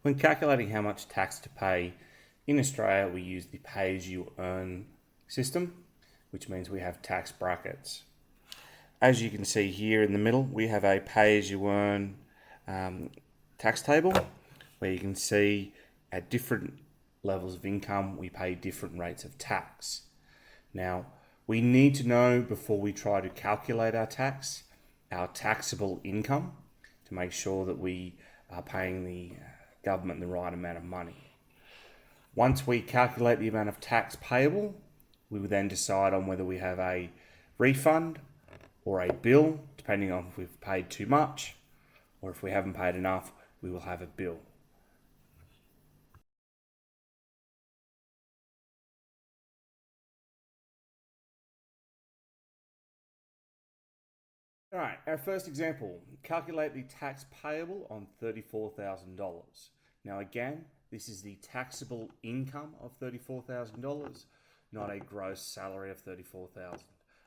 When calculating how much tax to pay in Australia, we use the pay-as-you-earn system, which means we have tax brackets. As you can see here in the middle, we have a pay-as-you-earn tax table where you can see at different levels of income, we pay different rates of tax. Now, we need to know before we try to calculate our tax, our taxable income, to make sure that we are paying the government the right amount of money. Once we calculate the amount of tax payable, we will then decide on whether we have a refund or a bill, depending on if we've paid too much, or if we haven't paid enough, we will have a bill. All right, our first example, calculate the tax payable on $34,000. Now again, this is the taxable income of $34,000, not a gross salary of $34,000.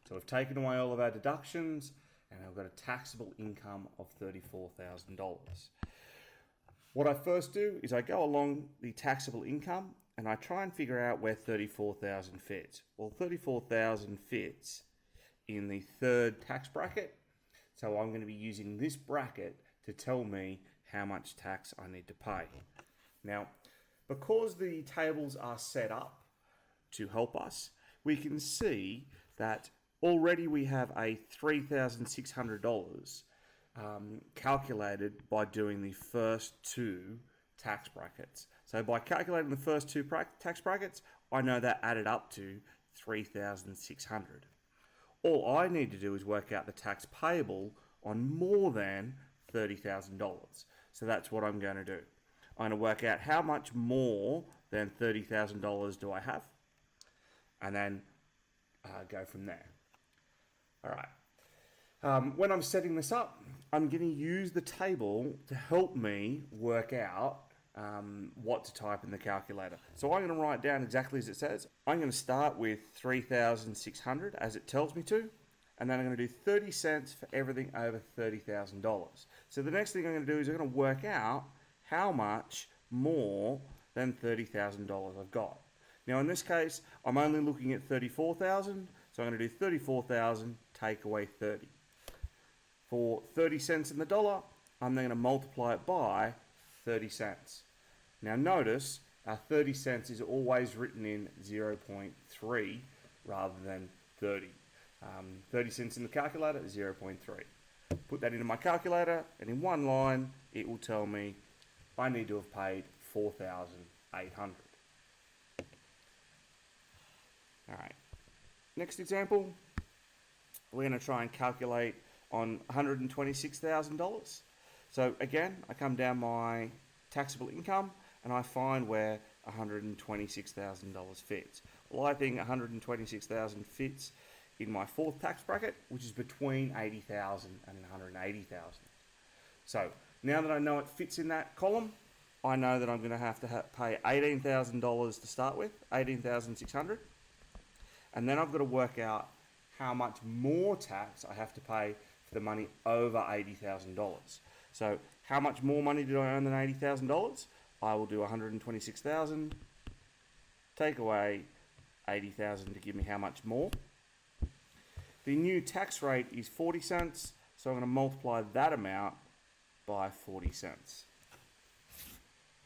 So we've taken away all of our deductions and I've got a taxable income of $34,000. What I first do is I go along the taxable income and I try and figure out where 34,000 fits. Well, 34,000 fits in the third tax bracket. So I'm going to be using this bracket to tell me how much tax I need to pay. Now, because the tables are set up to help us, we can see that already we have a $3,600 calculated by doing the first two tax brackets. So by calculating the first two tax brackets, I know that added up to $3,600. All I need to do is work out the tax payable on more than $30,000. So that's what I'm going to do. I'm going to work out how much more than $30,000 do I have, and then go from there. All right. When I'm setting this up, I'm going to use the table to help me work out what to type in the calculator. So I'm going to write down exactly as it says. I'm going to start with 3,600 as it tells me to, and then I'm going to do 30 cents for everything over $30,000. So the next thing I'm going to do is I'm going to work out how much more than $30,000 I've got. Now in this case, I'm only looking at 34,000, so I'm going to do 34,000 take away 30. For 30 cents in the dollar, I'm then going to multiply it by 30 cents. Now notice our 30 cents is always written in 0.3 rather than 30. 30 cents in the calculator, 0.3. Put that into my calculator, and in one line, it will tell me I need to have paid 4,800. All right. Next example, we're going to try and calculate on $126,000. So again, I come down my taxable income and I find where $126,000 fits. Well, I think $126,000 fits in my fourth tax bracket, which is between $80,000 and $180,000. So now that I know it fits in that column, I know that I'm going to have to pay $18,000 to start with, $18,600, and then I've got to work out how much more tax I have to pay for the money over $80,000. So how much more money did I earn than $80,000? I will do $126,000, take away $80,000 to give me how much more. The new tax rate is 40 cents, so I'm going to multiply that amount by 40 cents.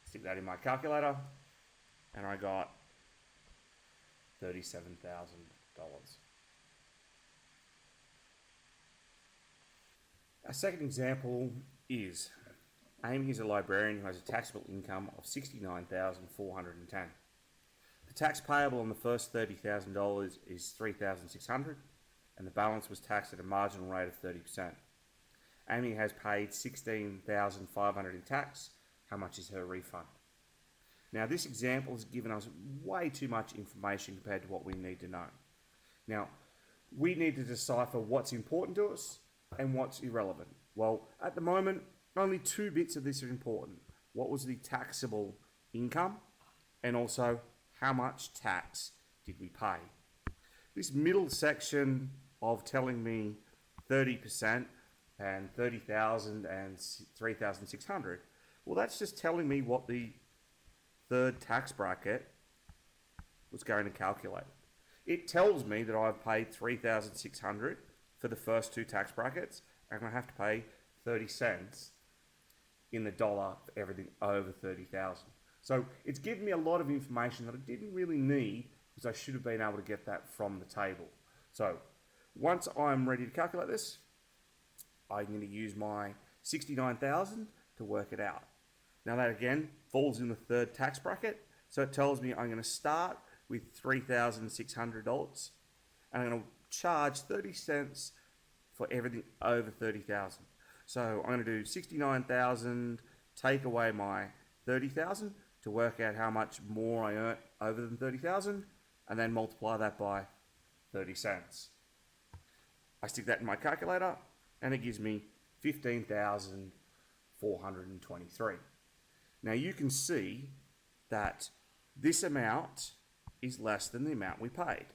Stick that in my calculator, and I got $37,000. Our second example is Amy is a librarian who has a taxable income of $69,410. The tax payable on the first $30,000 is $3,600, and the balance was taxed at a marginal rate of 30%. Amy has paid $16,500 in tax. How much is her refund? Now, this example has given us way too much information compared to what we need to know. Now, we need to decipher what's important to us and what's irrelevant. Well, at the moment, only two bits of this are important. What was the taxable income, and also how much tax did we pay? This middle section of telling me 30% and 30,000 and 3,600 Well, that's just telling me what the third tax bracket was going to calculate. It tells me that I've paid $3,600 for the first two tax brackets, and I have to pay 30 cents in the dollar for everything over 30,000. So it's given me a lot of information that I didn't really need, because I should have been able to get that from the table. So once I'm ready to calculate this, I'm going to use my 69,000 to work it out. Now that again falls in the third tax bracket, so it tells me I'm going to start with $3,600, and I'm going to charge 30 cents for everything over 30,000. So I'm going to do 69,000, take away my 30,000 to work out how much more I earn over than 30,000, and then multiply that by 30 cents. I stick that in my calculator, and it gives me 15,423. Now you can see that this amount is less than the amount we paid.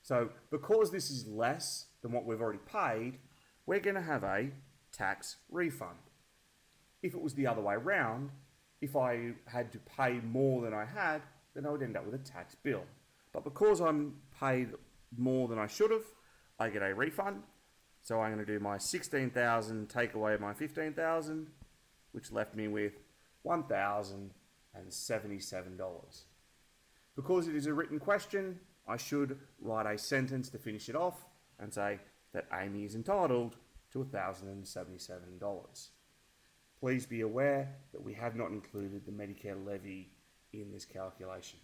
So because this is less than what we've already paid, we're going to have a tax refund. If it was the other way around, if I had to pay more than I had, then I would end up with a tax bill. But because I'm paid more than I should have, I get a refund. So I'm going to do my 16,000, take away my 15,000, which left me with $1,077. Because it is a written question, I should write a sentence to finish it off and say that Amy is entitled to $1,077. Please be aware that we have not included the Medicare levy in this calculation.